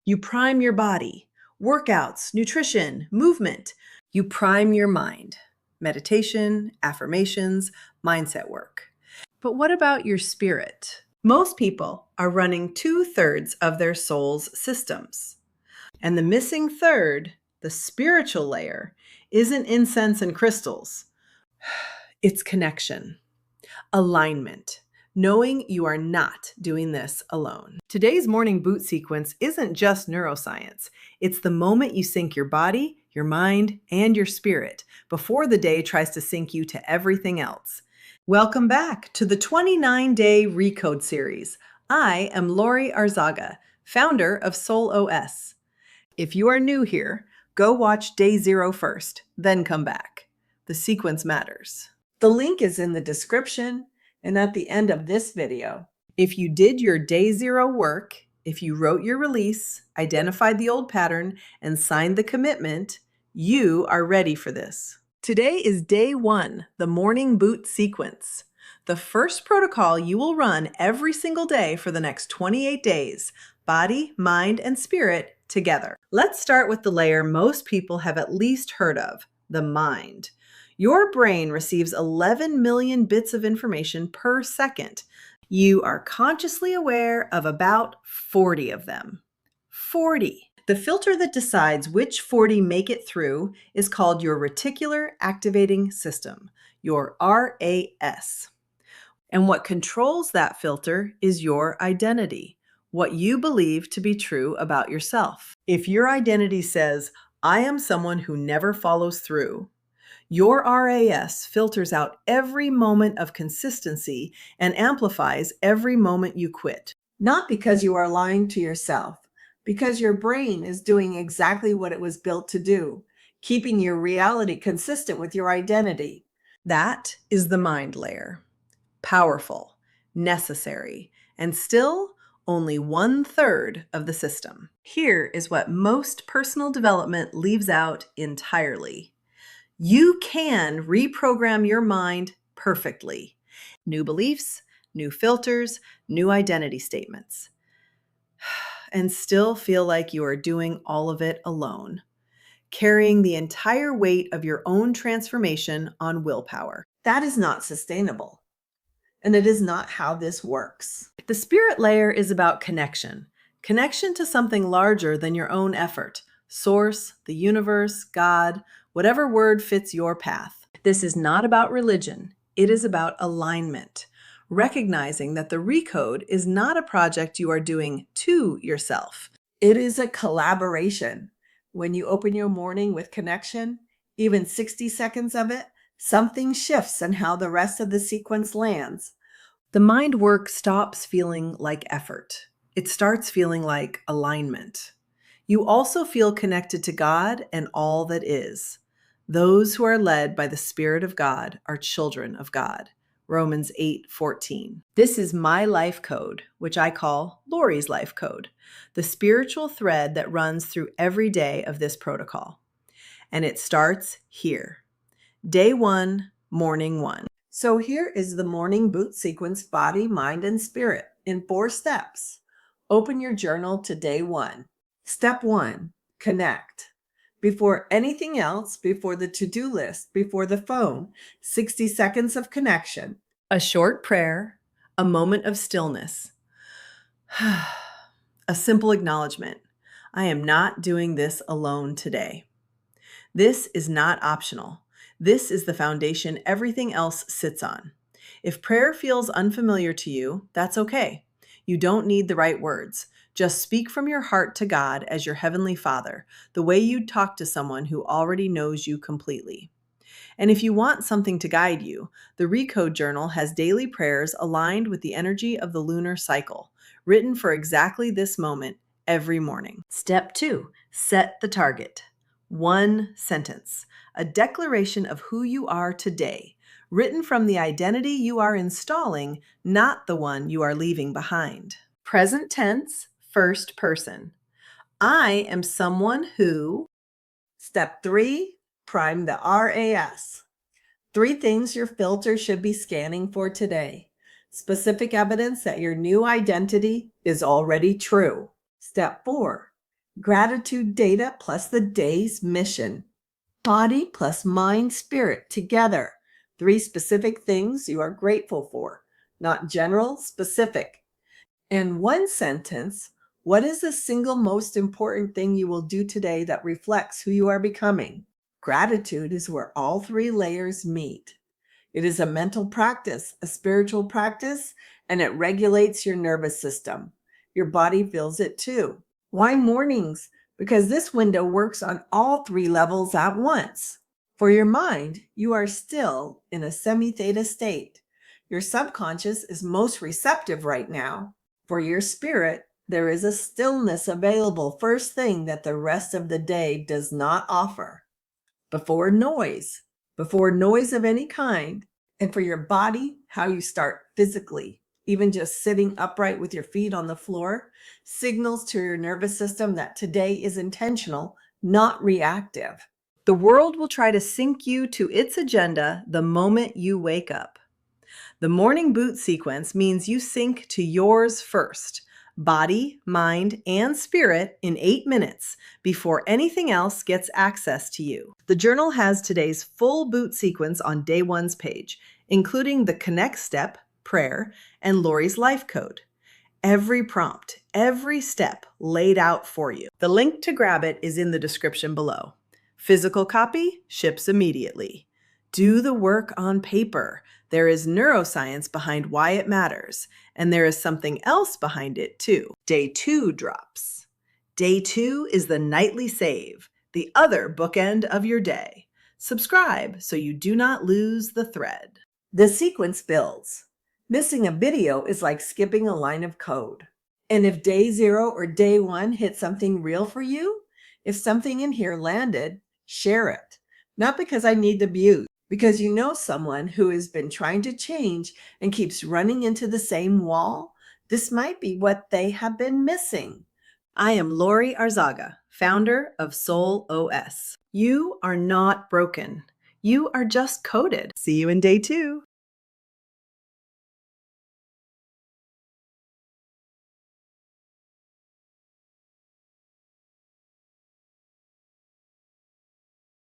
You prime your body, workouts, nutrition, movement. You prime your mind, meditation, affirmations, mindset work. But what about your spirit? Most people are running 2/3 of their soul's systems. And the missing third, the spiritual layer, isn't incense and crystals. It's connection, alignment, knowing you are not doing this alone. Today's morning boot sequence isn't just neuroscience. It's the moment you sync your body, your mind, and your spirit before the day tries to sync you to everything else. Welcome back to the 29-day Recode Series. I am Lori Arzaga, founder of Soul OS. If you are new here, go watch day 0 first, then come back. The sequence matters. The link is in the description and at the end of this video. If you did your day 0 work, if you wrote your release, identified the old pattern, and signed the commitment, you are ready for this. Today is day 1, the morning boot sequence. The first protocol you will run every single day for the next 28 days, body, mind, and spirit together. Let's start with the layer most people have at least heard of, the mind. Your brain receives 11 million bits of information per second. You are consciously aware of about 40 of them. 40. The filter that decides which 40 make it through is called your Reticular Activating System, your RAS. And what controls that filter is your identity, what you believe to be true about yourself. If your identity says, I am someone who never follows through, your RAS filters out every moment of consistency and amplifies every moment you quit. Not because you are lying to yourself, because your brain is doing exactly what it was built to do, keeping your reality consistent with your identity. That is the mind layer. Powerful, necessary, and still only 1/3 of the system. Here is what most personal development leaves out entirely. You can reprogram your mind perfectly. New beliefs, new filters, new identity statements. And still feel like you are doing all of it alone, carrying the entire weight of your own transformation on willpower. That is not sustainable. And it is not how this works. The spirit layer is about connection. Connection to something larger than your own effort. Source, the universe, God, whatever word fits your path. This is not about religion. It is about alignment. Recognizing that the Recode is not a project you are doing to yourself. It is a collaboration. When you open your morning with connection, even 60 seconds of it, something shifts in how the rest of the sequence lands. The mind work stops feeling like effort. It starts feeling like alignment. You also feel connected to God and all that is. Those who are led by the Spirit of God are children of God. Romans 8:14. This is my life code, which I call Lori's life code, the spiritual thread that runs through every day of this protocol. And it starts here. Day 1, morning 1. So here is the morning boot sequence, body, mind, and spirit in 4 steps. Open your journal to day 1. Step 1, connect. Before anything else, before the to-do list, before the phone, 60 seconds of connection. A short prayer, a moment of stillness. A simple acknowledgement. I am not doing this alone today. This is not optional. This is the foundation everything else sits on. If prayer feels unfamiliar to you, that's okay. You don't need the right words. Just speak from your heart to God as your Heavenly Father, the way you'd talk to someone who already knows you completely. And if you want something to guide you, the Recode Journal has daily prayers aligned with the energy of the lunar cycle, written for exactly this moment every morning. Step 2, set the target. 1 sentence, a declaration of who you are today, written from the identity you are installing, not the one you are leaving behind. Present tense, first person. I am someone who. Step 3, prime the RAS. 3 things your filter should be scanning for today. Specific evidence that your new identity is already true. Step 4, Gratitude data plus the day's mission. Body plus mind, spirit together. 3 specific things you are grateful for, not general, specific. In one sentence, what is the single most important thing you will do today that reflects who you are becoming? Gratitude is where all 3 layers meet. It is a mental practice, a spiritual practice, and it regulates your nervous system. Your body feels it too. Why mornings? Because this window works on all 3 levels at once. For your mind, you are still in a semi-theta state. Your subconscious is most receptive right now. For your spirit, there is a stillness available first thing that the rest of the day does not offer. Before noise of any kind. And for your body, how you start physically, even just sitting upright with your feet on the floor, signals to your nervous system that today is intentional, not reactive. The world will try to sync you to its agenda the moment you wake up. The morning boot sequence means you sync to yours first, body, mind, and spirit in 8 minutes before anything else gets access to you. The journal has today's full boot sequence on day 1's page, including the connect step, prayer, and Lori's life code. Every prompt, every step laid out for you. The link to grab it is in the description below. Physical copy ships immediately. Do the work on paper. There is neuroscience behind why it matters, and there is something else behind it too. Day 2 drops. Day 2 is the nightly save, the other bookend of your day. Subscribe so you do not lose the thread. The sequence builds. Missing a video is like skipping a line of code. And if day 0 or day 1 hit something real for you, if something in here landed, share it. Not because I need the views, because you know someone who has been trying to change and keeps running into the same wall. This might be what they have been missing. I am Lori Arzaga, founder of Soul OS. You are not broken. You are just coded. See you in day 2.